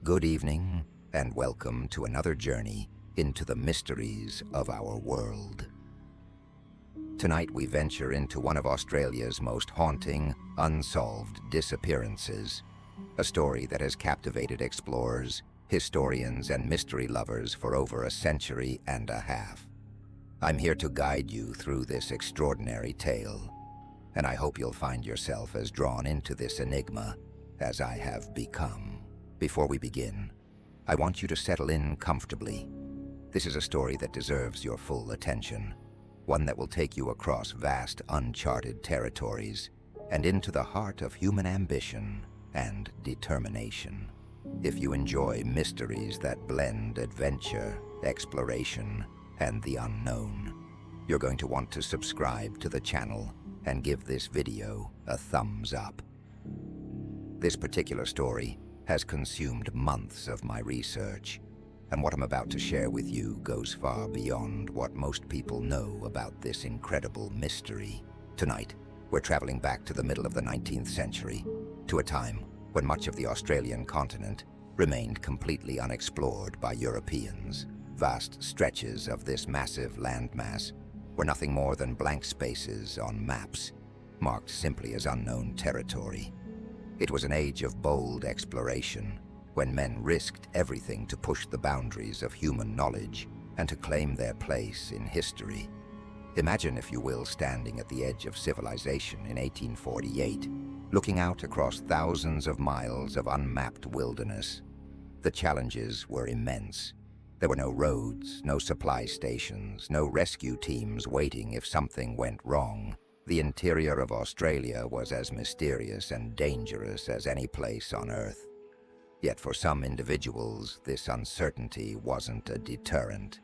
Good evening, and welcome to another journey into the mysteries of our world. Tonight we venture into one of Australia's most haunting, unsolved disappearances, a story that has captivated explorers, historians, and mystery lovers for over a century and a half. I'm here to guide you through this extraordinary tale, and I hope you'll find yourself as drawn into this enigma as I have become. Before we begin, I want you to settle in comfortably. This is a story that deserves your full attention, one that will take you across vast, uncharted territories and into the heart of human ambition and determination. If you enjoy mysteries that blend adventure, exploration, and the unknown, you're going to want to subscribe to the channel and give this video a thumbs up. This particular story has consumed months of my research, and what I'm about to share with you goes far beyond what most people know about this incredible mystery. Tonight, we're traveling back to the middle of the 19th century, to a time when much of the Australian continent remained completely unexplored by Europeans. Vast stretches of this massive landmass were nothing more than blank spaces on maps, marked simply as unknown territory. It was an age of bold exploration, when men risked everything to push the boundaries of human knowledge and to claim their place in history. Imagine, if you will, standing at the edge of civilization in 1848, looking out across thousands of miles of unmapped wilderness. The challenges were immense. There were no roads, no supply stations, no rescue teams waiting if something went wrong. The interior of Australia was as mysterious and dangerous as any place on Earth. Yet for some individuals, this uncertainty wasn't a deterrent.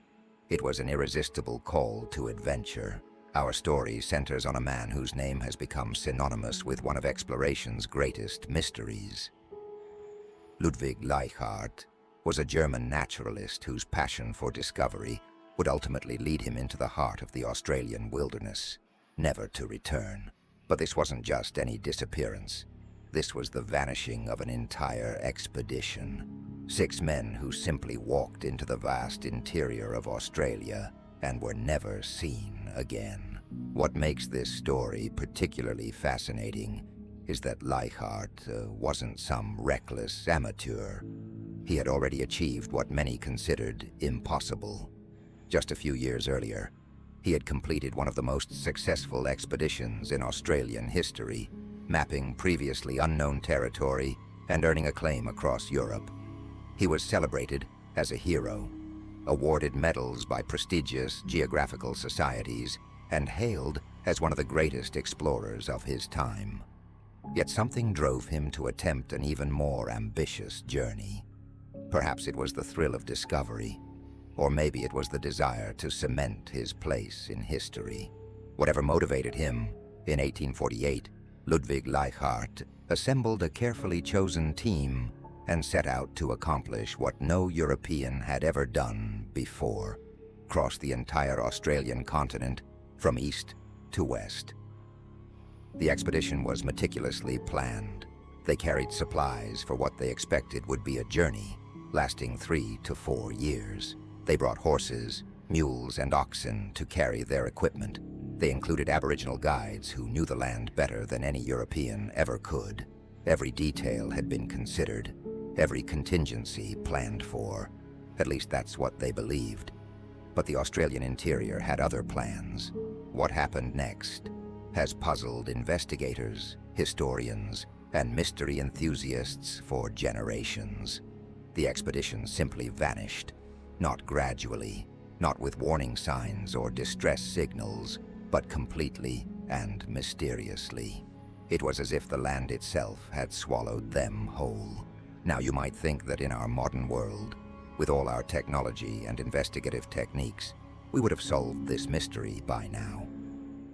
It was an irresistible call to adventure. Our story centers on a man whose name has become synonymous with one of exploration's greatest mysteries. Ludwig Leichhardt was a German naturalist whose passion for discovery would ultimately lead him into the heart of the Australian wilderness, never to return. But this wasn't just any disappearance. This was the vanishing of an entire expedition. 6 men who simply walked into the vast interior of Australia and were never seen again. What makes this story particularly fascinating is that Leichhardt wasn't some reckless amateur. He had already achieved what many considered impossible. Just a few years earlier, he had completed one of the most successful expeditions in Australian history, mapping previously unknown territory and earning acclaim across Europe. He was celebrated as a hero, awarded medals by prestigious geographical societies, and hailed as one of the greatest explorers of his time. Yet something drove him to attempt an even more ambitious journey. Perhaps it was the thrill of discovery, or maybe it was the desire to cement his place in history. Whatever motivated him, in 1848, Ludwig Leichhardt assembled a carefully chosen team and set out to accomplish what no European had ever done before: cross the entire Australian continent from east to west. The expedition was meticulously planned. They carried supplies for what they expected would be a journey lasting 3 to 4 years. They brought horses, mules, and oxen to carry their equipment. They included Aboriginal guides who knew the land better than any European ever could. Every detail had been considered, every contingency planned for. At least that's what they believed. But the Australian interior had other plans. What happened next has puzzled investigators, historians, and mystery enthusiasts for generations. The expedition simply vanished. Not gradually, not with warning signs or distress signals, but completely and mysteriously. It was as if the land itself had swallowed them whole. Now you might think that in our modern world, with all our technology and investigative techniques, we would have solved this mystery by now.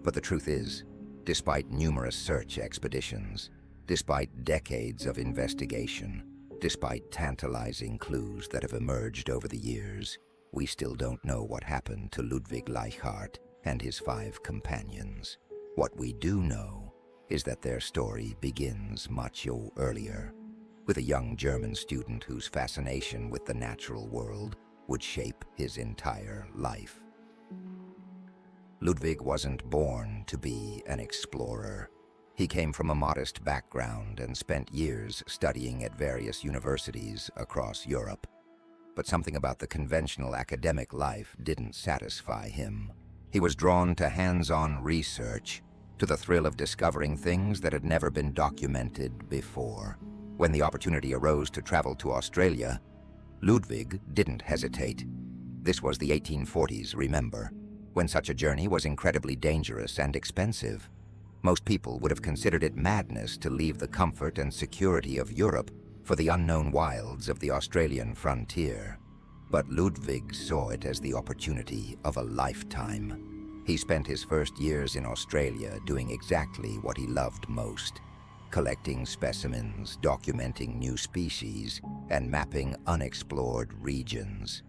But the truth is, despite numerous search expeditions, despite decades of investigation, despite tantalizing clues that have emerged over the years, we still don't know what happened to Ludwig Leichhardt and his 5 companions. What we do know is that their story begins much earlier. with a young German student whose fascination with the natural world would shape his entire life. Ludwig wasn't born to be an explorer. He came from a modest background and spent years studying at various universities across Europe. But something about the conventional academic life didn't satisfy him. He was drawn to hands-on research, to the thrill of discovering things that had never been documented before. When the opportunity arose to travel to Australia, Ludwig didn't hesitate. This was the 1840s, remember, when such a journey was incredibly dangerous and expensive. Most people would have considered it madness to leave the comfort and security of Europe for the unknown wilds of the Australian frontier. But Ludwig saw it as the opportunity of a lifetime. He spent his first years in Australia doing exactly what he loved most: collecting specimens, documenting new species, and mapping unexplored regions.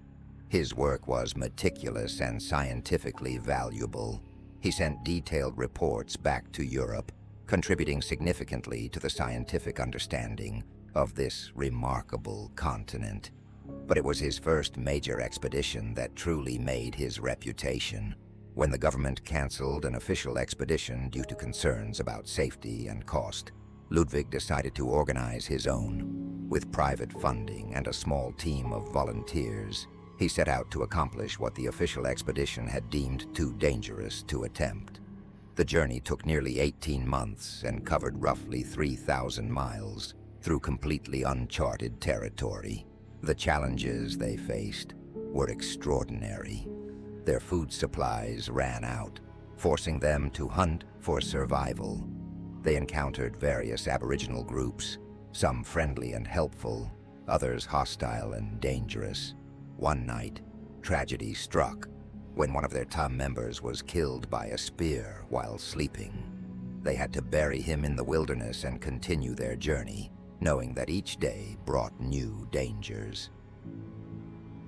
His work was meticulous and scientifically valuable. He sent detailed reports back to Europe, contributing significantly to the scientific understanding of this remarkable continent. But it was his first major expedition that truly made his reputation. When the government canceled an official expedition due to concerns about safety and cost, Ludwig decided to organize his own. With private funding and a small team of volunteers, he set out to accomplish what the official expedition had deemed too dangerous to attempt. The journey took nearly 18 months and covered roughly 3,000 miles through completely uncharted territory. The challenges they faced were extraordinary. Their food supplies ran out, forcing them to hunt for survival. They encountered various Aboriginal groups, some friendly and helpful, others hostile and dangerous. One night, tragedy struck when one of their team members was killed by a spear while sleeping. They had to bury him in the wilderness and continue their journey, knowing that each day brought new dangers.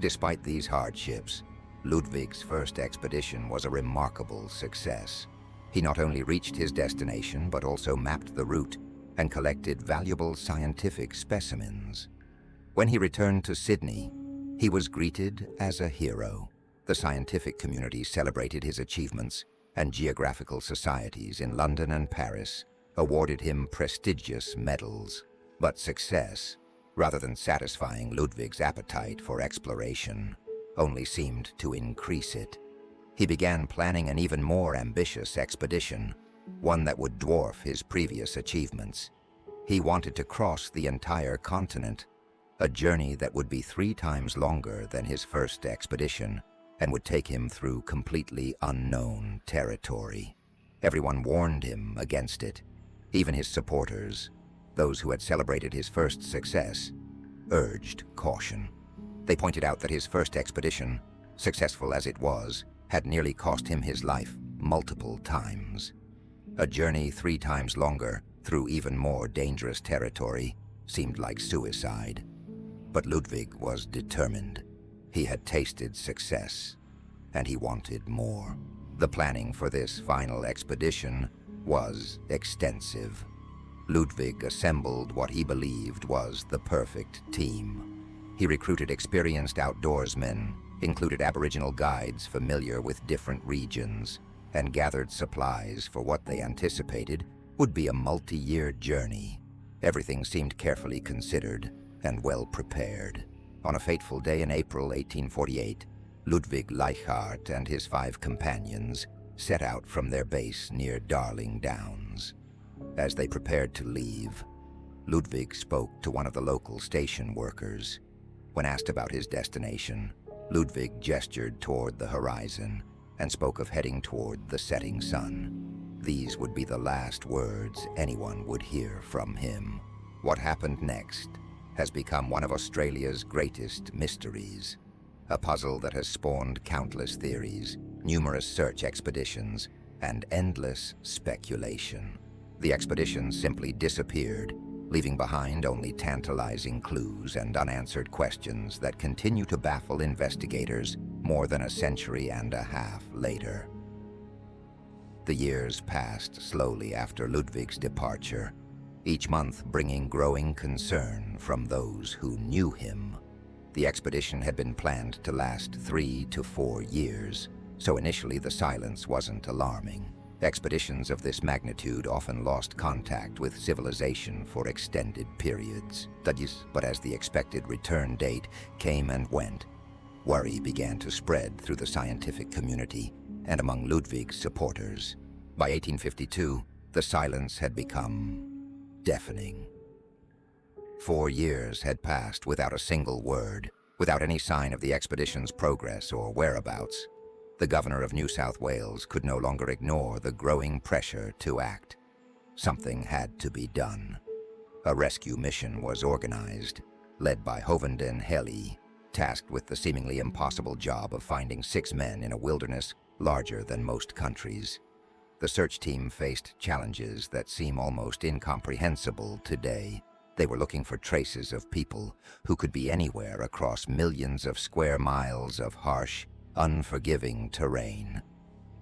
Despite these hardships, Ludwig's first expedition was a remarkable success. He not only reached his destination, but also mapped the route and collected valuable scientific specimens. When he returned to Sydney, he was greeted as a hero. The scientific community celebrated his achievements, and geographical societies in London and Paris awarded him prestigious medals. But success, rather than satisfying Ludwig's appetite for exploration, only seemed to increase it. He began planning an even more ambitious expedition, one that would dwarf his previous achievements. He wanted to cross the entire continent, a journey that would be 3 times longer than his first expedition and would take him through completely unknown territory. Everyone warned him against it. Even his supporters, those who had celebrated his first success, urged caution. They pointed out that his first expedition, successful as it was, had nearly cost him his life multiple times. A journey 3 times longer through even more dangerous territory seemed like suicide. But Ludwig was determined. He had tasted success, and he wanted more. The planning for this final expedition was extensive. Ludwig assembled what he believed was the perfect team. He recruited experienced outdoorsmen, included Aboriginal guides familiar with different regions, and gathered supplies for what they anticipated would be a multi-year journey. Everything seemed carefully considered and well prepared. On a fateful day in April 1848, Ludwig Leichhardt and his 5 companions set out from their base near Darling Downs. As they prepared to leave, Ludwig spoke to one of the local station workers. When asked about his destination, Ludwig gestured toward the horizon and spoke of heading toward the setting sun. These would be the last words anyone would hear from him. What happened next has become one of Australia's greatest mysteries, a puzzle that has spawned countless theories, numerous search expeditions, and endless speculation. The expedition simply disappeared, leaving behind only tantalizing clues and unanswered questions that continue to baffle investigators more than a century and a half later. The years passed slowly after Ludwig's departure. each month bringing growing concern from those who knew him. The expedition had been planned to last 3 to 4 years, so initially the silence wasn't alarming. Expeditions of this magnitude often lost contact with civilization for extended periods. But as the expected return date came and went, worry began to spread through the scientific community and among Ludwig's supporters. By 1852, the silence had become deafening. 4 years had passed without a single word, without any sign of the expedition's progress or whereabouts. The governor of New South Wales could no longer ignore the growing pressure to act. Something had to be done. A rescue mission was organized, led by Hovenden Heli, tasked with the seemingly impossible job of finding 6 men in a wilderness larger than most countries. The search team faced challenges that seem almost incomprehensible today. They were looking for traces of people who could be anywhere across millions of square miles of harsh, unforgiving terrain.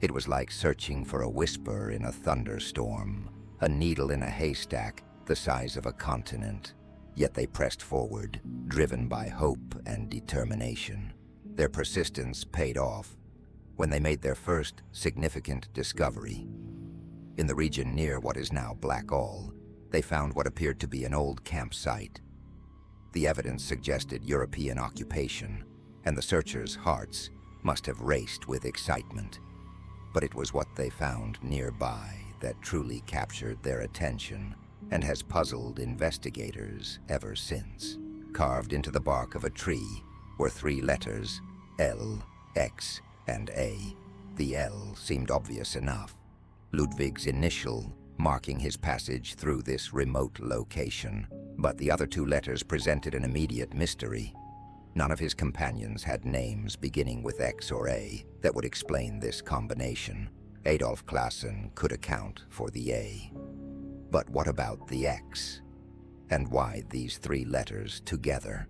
It was like searching for a whisper in a thunderstorm, a needle in a haystack the size of a continent. Yet they pressed forward, driven by hope and determination. Their persistence paid off when they made their first significant discovery. In the region near what is now Blackall, they found what appeared to be an old campsite. The evidence suggested European occupation, and the searchers' hearts must have raced with excitement. But it was what they found nearby that truly captured their attention and has puzzled investigators ever since. Carved into the bark of a tree were 3 letters, L, X, and A. The L seemed obvious enough. Ludwig's initial, marking his passage through this remote location. But the other 2 letters presented an immediate mystery. None of his companions had names beginning with X or A that would explain this combination. Adolf Classen could account for the A. But what about the X? And why these 3 letters together?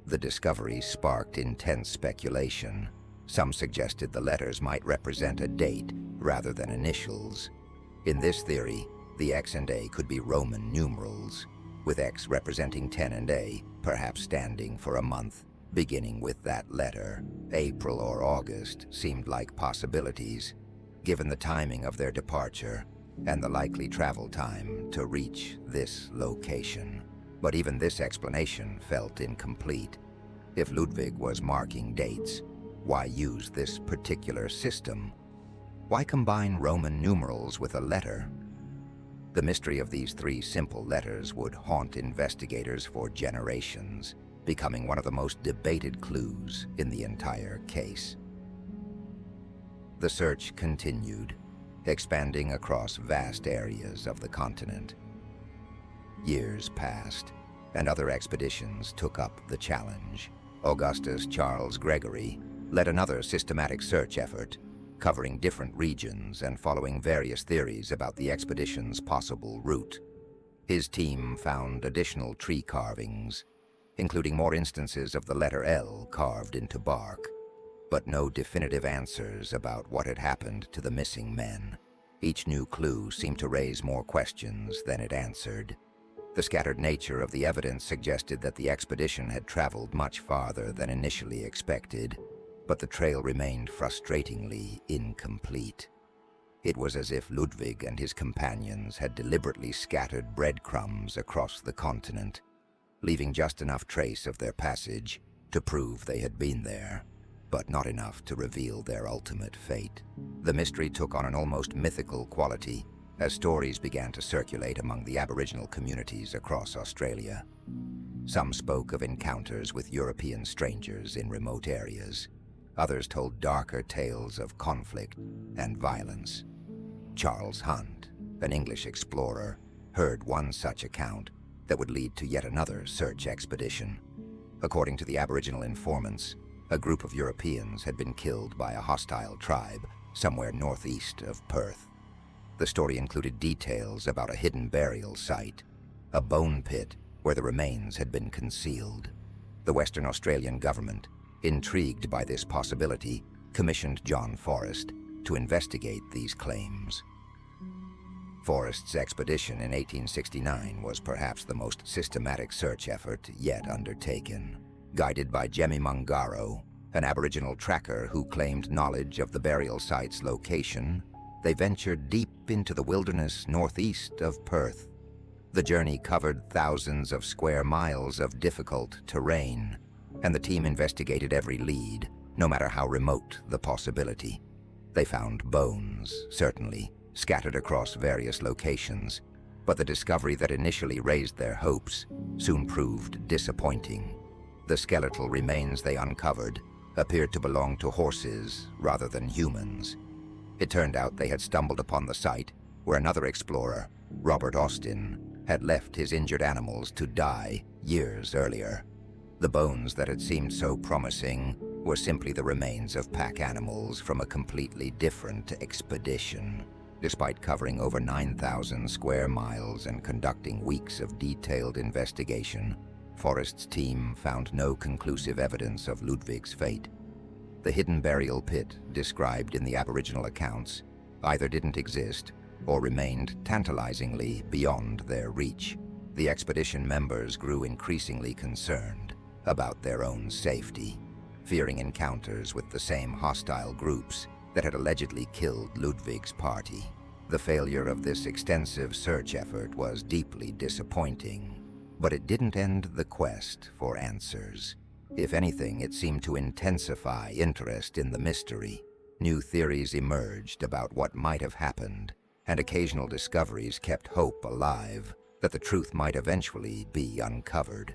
The discovery sparked intense speculation. Some suggested the letters might represent a date rather than initials. In this theory, the X and A could be Roman numerals, with X representing 10 and A perhaps standing for a month, beginning with that letter. April or August seemed like possibilities, given the timing of their departure and the likely travel time to reach this location. But even this explanation felt incomplete. If Ludwig was marking dates, why use this particular system? Why combine Roman numerals with a letter? The mystery of these 3 simple letters would haunt investigators for generations, becoming one of the most debated clues in the entire case. The search continued, expanding across vast areas of the continent. Years passed, and other expeditions took up the challenge. Augustus Charles Gregory led another systematic search effort, covering different regions and following various theories about the expedition's possible route. His team found additional tree carvings, including more instances of the letter L carved into bark, but no definitive answers about what had happened to the missing men. Each new clue seemed to raise more questions than it answered. The scattered nature of the evidence suggested that the expedition had traveled much farther than initially expected, but the trail remained frustratingly incomplete. It was as if Ludwig and his companions had deliberately scattered breadcrumbs across the continent, leaving just enough trace of their passage to prove they had been there, but not enough to reveal their ultimate fate. The mystery took on an almost mythical quality as stories began to circulate among the Aboriginal communities across Australia. Some spoke of encounters with European strangers in remote areas. Others told darker tales of conflict and violence. Charles Hunt, an English explorer, heard one such account that would lead to yet another search expedition. According to the Aboriginal informants, a group of Europeans had been killed by a hostile tribe somewhere northeast of Perth. The story included details about a hidden burial site, a bone pit where the remains had been concealed. The Western Australian government, intrigued by this possibility, commissioned John Forrest to investigate these claims. Forrest's expedition in 1869 was perhaps the most systematic search effort yet undertaken. Guided by Jemmy Mungaro, an Aboriginal tracker who claimed knowledge of the burial site's location, they ventured deep into the wilderness northeast of Perth. The journey covered thousands of square miles of difficult terrain, and the team investigated every lead, no matter how remote the possibility. They found bones, certainly, scattered across various locations, but the discovery that initially raised their hopes soon proved disappointing. The skeletal remains they uncovered appeared to belong to horses rather than humans. It turned out they had stumbled upon the site where another explorer, Robert Austin, had left his injured animals to die years earlier. The bones that had seemed so promising were simply the remains of pack animals from a completely different expedition. Despite covering over 9,000 square miles and conducting weeks of detailed investigation, Forrest's team found no conclusive evidence of Ludwig's fate. The hidden burial pit described in the Aboriginal accounts either didn't exist or remained tantalizingly beyond their reach. The expedition members grew increasingly concerned about their own safety, fearing encounters with the same hostile groups that had allegedly killed Ludwig's party. The failure of this extensive search effort was deeply disappointing, but it didn't end the quest for answers. If anything, it seemed to intensify interest in the mystery. New theories emerged about what might have happened, and occasional discoveries kept hope alive that the truth might eventually be uncovered.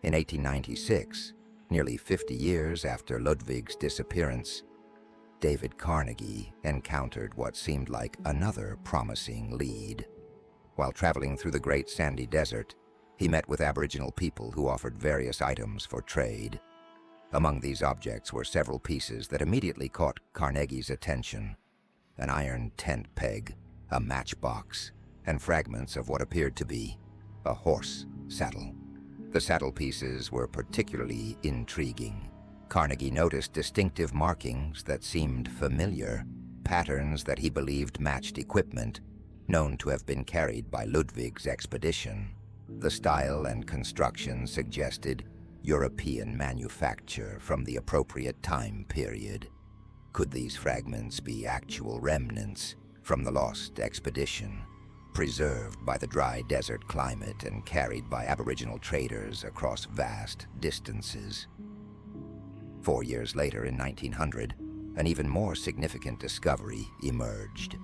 In 1896, nearly 50 years after Ludwig's disappearance, David Carnegie encountered what seemed like another promising lead. While traveling through the Great Sandy Desert, he met with Aboriginal people who offered various items for trade. Among these objects were several pieces that immediately caught Carnegie's attention: an iron tent peg, a matchbox, and fragments of what appeared to be a horse saddle. The saddle pieces were particularly intriguing. Carnegie noticed distinctive markings that seemed familiar, patterns that he believed matched equipment known to have been carried by Ludwig's expedition. The style and construction suggested European manufacture from the appropriate time period. Could these fragments be actual remnants from the lost expedition, preserved by the dry desert climate and carried by Aboriginal traders across vast distances? 4 years later, in 1900, an even more significant discovery emerged.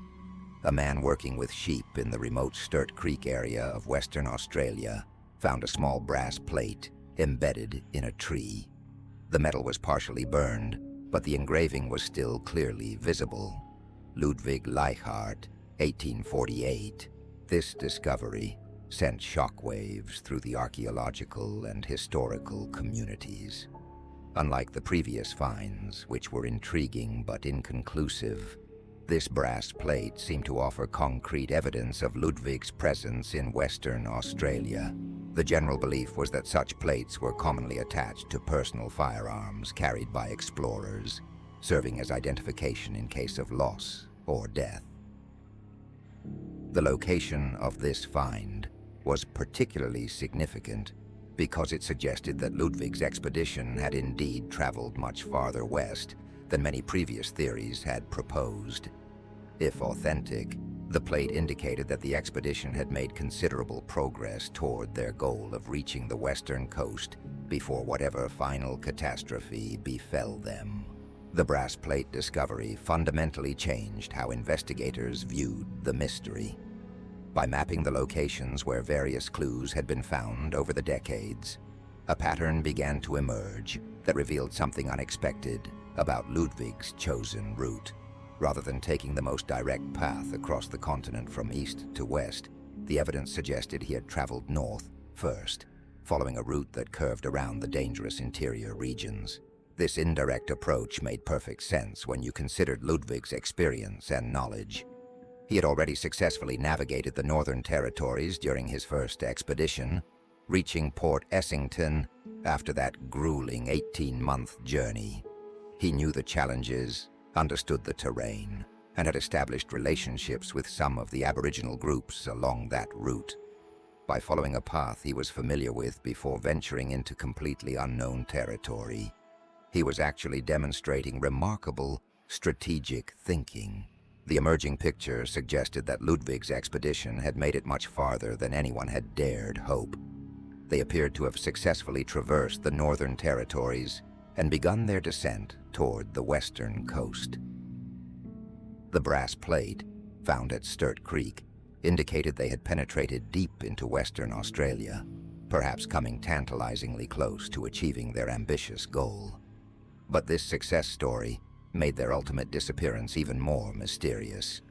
A man working with sheep in the remote Sturt Creek area of Western Australia found a small brass plate embedded in a tree. The metal was partially burned, but the engraving was still clearly visible. Ludwig Leichhardt, 1848. This discovery sent shockwaves through the archaeological and historical communities. Unlike the previous finds, which were intriguing but inconclusive, this brass plate seemed to offer concrete evidence of Ludwig's presence in Western Australia. The general belief was that such plates were commonly attached to personal firearms carried by explorers, serving as identification in case of loss or death. The location of this find was particularly significant because it suggested that Ludwig's expedition had indeed traveled much farther west than many previous theories had proposed. If authentic, the plate indicated that the expedition had made considerable progress toward their goal of reaching the western coast before whatever final catastrophe befell them. The brass plate discovery fundamentally changed how investigators viewed the mystery. By mapping the locations where various clues had been found over the decades, a pattern began to emerge that revealed something unexpected about Ludwig's chosen route. Rather than taking the most direct path across the continent from east to west, the evidence suggested he had traveled north first, following a route that curved around the dangerous interior regions. This indirect approach made perfect sense when you considered Ludwig's experience and knowledge. He had already successfully navigated the Northern Territories during his first expedition, reaching Port Essington after that grueling 18-month journey. He knew the challenges, understood the terrain, and had established relationships with some of the Aboriginal groups along that route. By following a path he was familiar with before venturing into completely unknown territory, he was actually demonstrating remarkable strategic thinking. The emerging picture suggested that Ludwig's expedition had made it much farther than anyone had dared hope. They appeared to have successfully traversed the northern territories and begun their descent toward the western coast. The brass plate, found at Sturt Creek, indicated they had penetrated deep into Western Australia, perhaps coming tantalizingly close to achieving their ambitious goal. But this success story made their ultimate disappearance even more mysterious.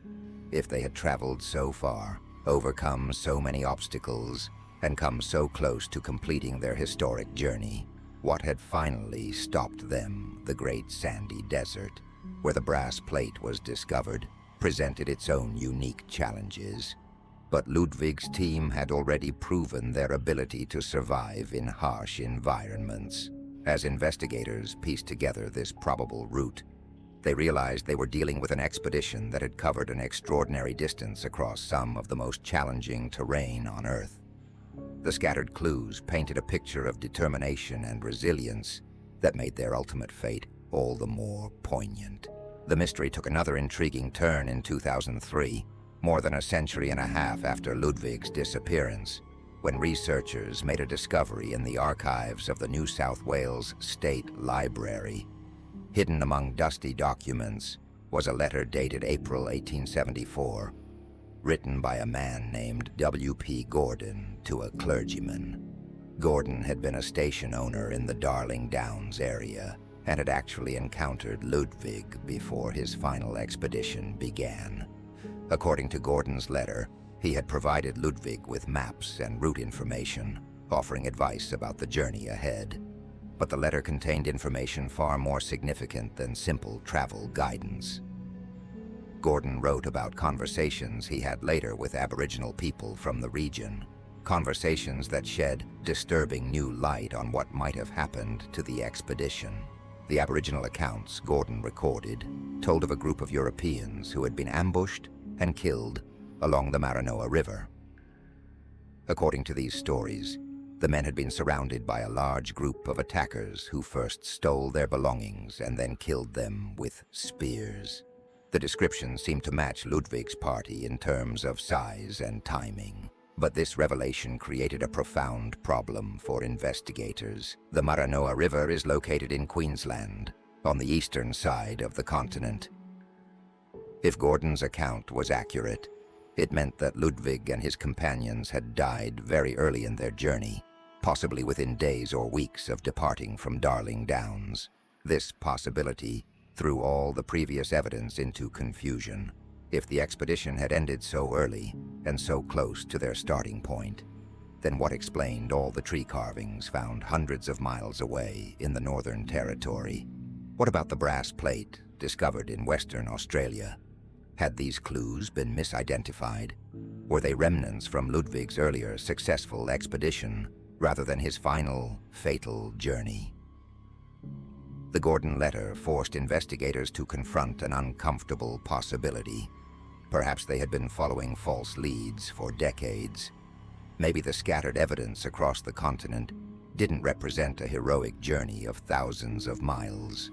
If they had traveled so far, overcome so many obstacles, and come so close to completing their historic journey, what had finally stopped them? The great sandy desert, where the brass plate was discovered, presented its own unique challenges. But Ludwig's team had already proven their ability to survive in harsh environments. As investigators pieced together this probable route, they realized they were dealing with an expedition that had covered an extraordinary distance across some of the most challenging terrain on Earth. The scattered clues painted a picture of determination and resilience that made their ultimate fate all the more poignant. The mystery took another intriguing turn in 2003, more than a century and a half after Ludwig's disappearance, when researchers made a discovery in the archives of the New South Wales State Library. Hidden among dusty documents was a letter dated April 1874, written by a man named W.P. Gordon to a clergyman. Gordon had been a station owner in the Darling Downs area and had actually encountered Ludwig before his final expedition began. According to Gordon's letter, he had provided Ludwig with maps and route information, offering advice about the journey ahead. But the letter contained information far more significant than simple travel guidance. Gordon wrote about conversations he had later with Aboriginal people from the region, conversations that shed disturbing new light on what might have happened to the expedition. The Aboriginal accounts Gordon recorded told of a group of Europeans who had been ambushed and killed along the Maranoa River. According to these stories, the men had been surrounded by a large group of attackers who first stole their belongings and then killed them with spears. The description seemed to match Ludwig's party in terms of size and timing. But this revelation created a profound problem for investigators. The Maranoa River is located in Queensland, on the eastern side of the continent. If Gordon's account was accurate, it meant that Ludwig and his companions had died very early in their journey, possibly within days or weeks of departing from Darling Downs. This possibility threw all the previous evidence into confusion. If the expedition had ended so early and so close to their starting point, then what explained all the tree carvings found hundreds of miles away in the Northern Territory? What about the brass plate discovered in Western Australia? Had these clues been misidentified? Were they remnants from Ludwig's earlier successful expedition rather than his final, fatal journey? The Gordon letter forced investigators to confront an uncomfortable possibility. Perhaps they had been following false leads for decades. Maybe the scattered evidence across the continent didn't represent a heroic journey of thousands of miles,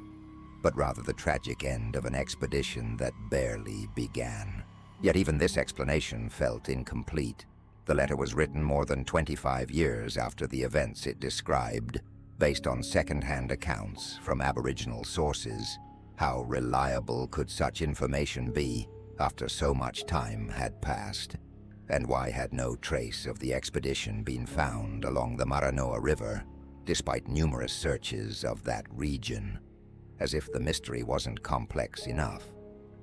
but rather the tragic end of an expedition that barely began. Yet even this explanation felt incomplete. The letter was written more than 25 years after the events it described, based on second-hand accounts from Aboriginal sources. How reliable could such information be after so much time had passed? And why had no trace of the expedition been found along the Maranoa River, despite numerous searches of that region? As if the mystery wasn't complex enough,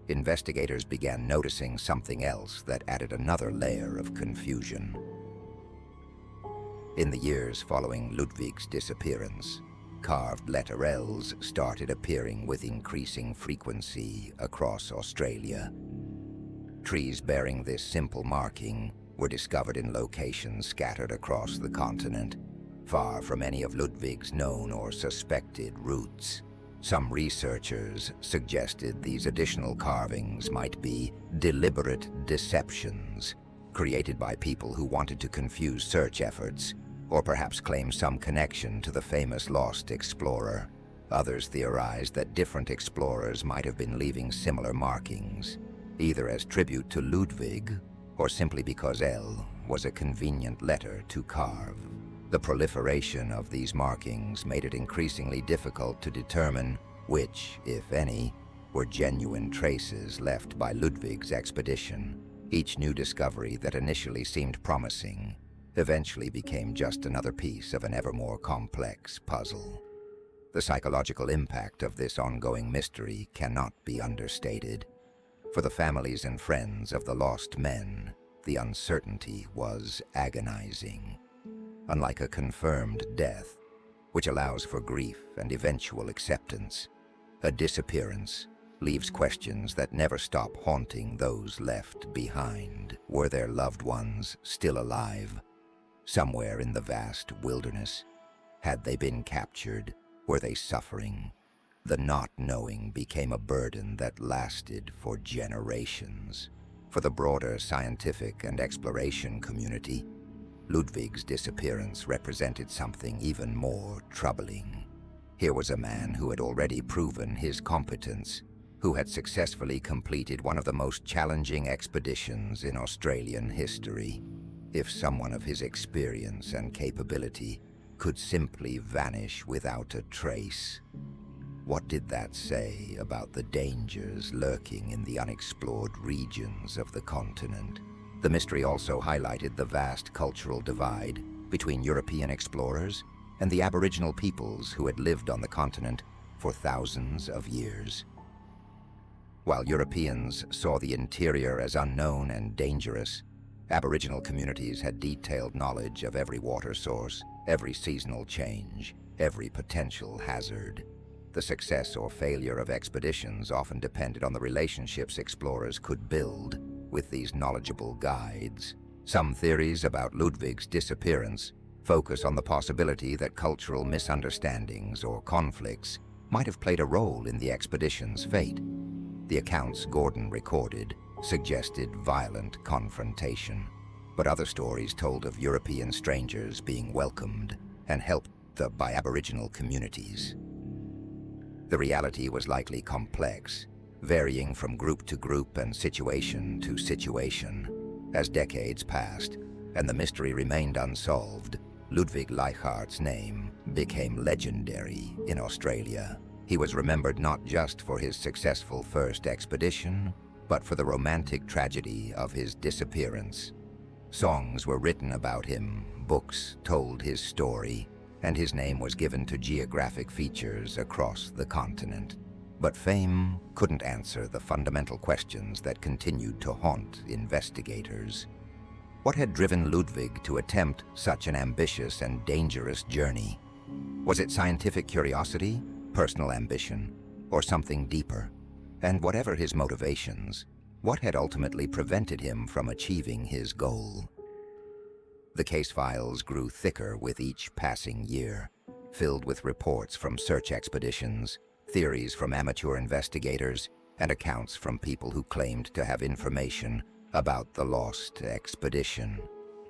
investigators began noticing something else that added another layer of confusion. In the years following Ludwig's disappearance, carved letter L's started appearing with increasing frequency across Australia. Trees bearing this simple marking were discovered in locations scattered across the continent, far from any of Ludwig's known or suspected routes. Some researchers suggested these additional carvings might be deliberate deceptions created by people who wanted to confuse search efforts, or perhaps claim some connection to the famous lost explorer. Others theorized that different explorers might have been leaving similar markings, either as tribute to Ludwig or simply because L was a convenient letter to carve. The proliferation of these markings made it increasingly difficult to determine which, if any, were genuine traces left by Ludwig's expedition. Each new discovery that initially seemed promising eventually became just another piece of an ever more complex puzzle. The psychological impact of this ongoing mystery cannot be understated. For the families and friends of the lost men, the uncertainty was agonizing. Unlike a confirmed death, which allows for grief and eventual acceptance, a disappearance leaves questions that never stop haunting those left behind. Were their loved ones still alive, somewhere in the vast wilderness? Had they been captured? Were they suffering? The not knowing became a burden that lasted for generations. For the broader scientific and exploration community, Ludwig's disappearance represented something even more troubling. Here was a man who had already proven his competence, who had successfully completed one of the most challenging expeditions in Australian history. If someone of his experience and capability could simply vanish without a trace, what did that say about the dangers lurking in the unexplored regions of the continent? The mystery also highlighted the vast cultural divide between European explorers and the Aboriginal peoples who had lived on the continent for thousands of years. While Europeans saw the interior as unknown and dangerous, Aboriginal communities had detailed knowledge of every water source, every seasonal change, every potential hazard. The success or failure of expeditions often depended on the relationships explorers could build with these knowledgeable guides. Some theories about Ludwig's disappearance focus on the possibility that cultural misunderstandings or conflicts might have played a role in the expedition's fate. The accounts Gordon recorded suggested violent confrontation, but other stories told of European strangers being welcomed and helped by Aboriginal communities. The reality was likely complex, varying from group to group and situation to situation. As decades passed and the mystery remained unsolved, Ludwig Leichhardt's name became legendary in Australia. He was remembered not just for his successful first expedition, but for the romantic tragedy of his disappearance. Songs were written about him, books told his story, and his name was given to geographic features across the continent. But fame couldn't answer the fundamental questions that continued to haunt investigators. What had driven Ludwig to attempt such an ambitious and dangerous journey? Was it scientific curiosity, personal ambition, or something deeper? And whatever his motivations, what had ultimately prevented him from achieving his goal? The case files grew thicker with each passing year, filled with reports from search expeditions, theories from amateur investigators, and accounts from people who claimed to have information about the lost expedition.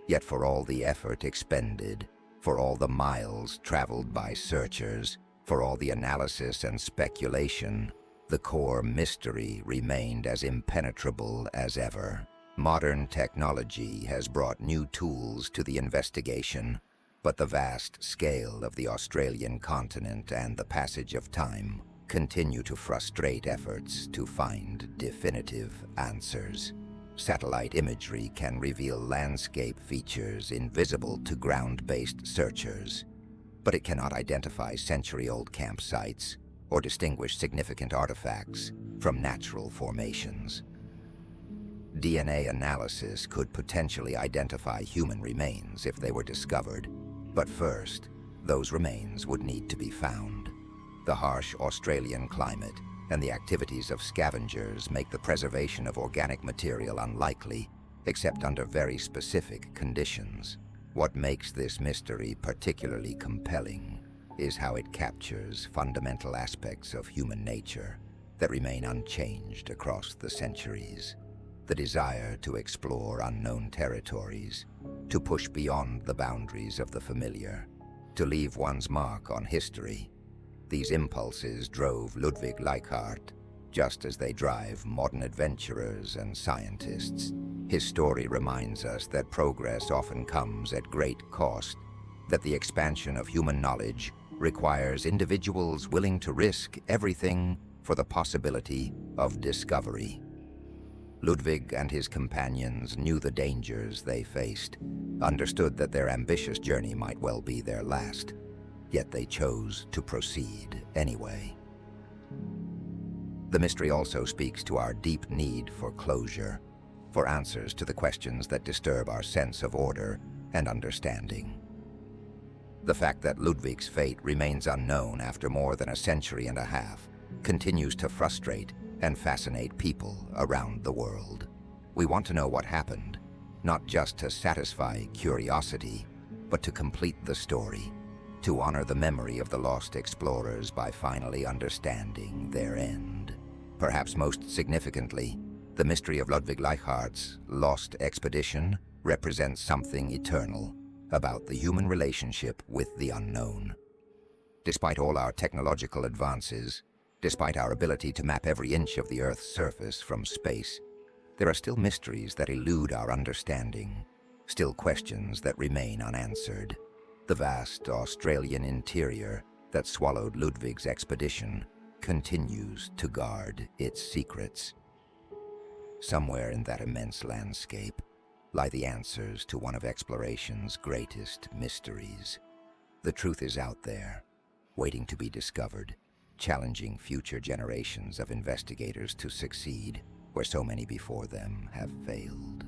Yet for all the effort expended, for all the miles traveled by searchers, for all the analysis and speculation, the core mystery remained as impenetrable as ever. Modern technology has brought new tools to the investigation, but the vast scale of the Australian continent and the passage of time continue to frustrate efforts to find definitive answers. Satellite imagery can reveal landscape features invisible to ground-based searchers, but it cannot identify century-old campsites or distinguish significant artifacts from natural formations. DNA analysis could potentially identify human remains if they were discovered, but first, those remains would need to be found. The harsh Australian climate and the activities of scavengers make the preservation of organic material unlikely, except under very specific conditions. What makes this mystery particularly compelling is how it captures fundamental aspects of human nature that remain unchanged across the centuries. The desire to explore unknown territories, to push beyond the boundaries of the familiar, to leave one's mark on history. These impulses drove Ludwig Leichhardt, just as they drive modern adventurers and scientists. His story reminds us that progress often comes at great cost, that the expansion of human knowledge requires individuals willing to risk everything for the possibility of discovery. Ludwig and his companions knew the dangers they faced, understood that their ambitious journey might well be their last, yet they chose to proceed anyway. The mystery also speaks to our deep need for closure, for answers to the questions that disturb our sense of order and understanding. The fact that Ludwig's fate remains unknown after more than a century and a half continues to frustrate and fascinate people around the world. We want to know what happened, not just to satisfy curiosity, but to complete the story, to honor the memory of the lost explorers by finally understanding their end. Perhaps most significantly, the mystery of Ludwig Leichhardt's lost expedition represents something eternal about the human relationship with the unknown. Despite all our technological advances, despite our ability to map every inch of the Earth's surface from space, there are still mysteries that elude our understanding, still questions that remain unanswered. The vast Australian interior that swallowed Ludwig's expedition continues to guard its secrets. Somewhere in that immense landscape lie the answers to one of exploration's greatest mysteries. The truth is out there, waiting to be discovered, challenging future generations of investigators to succeed where so many before them have failed.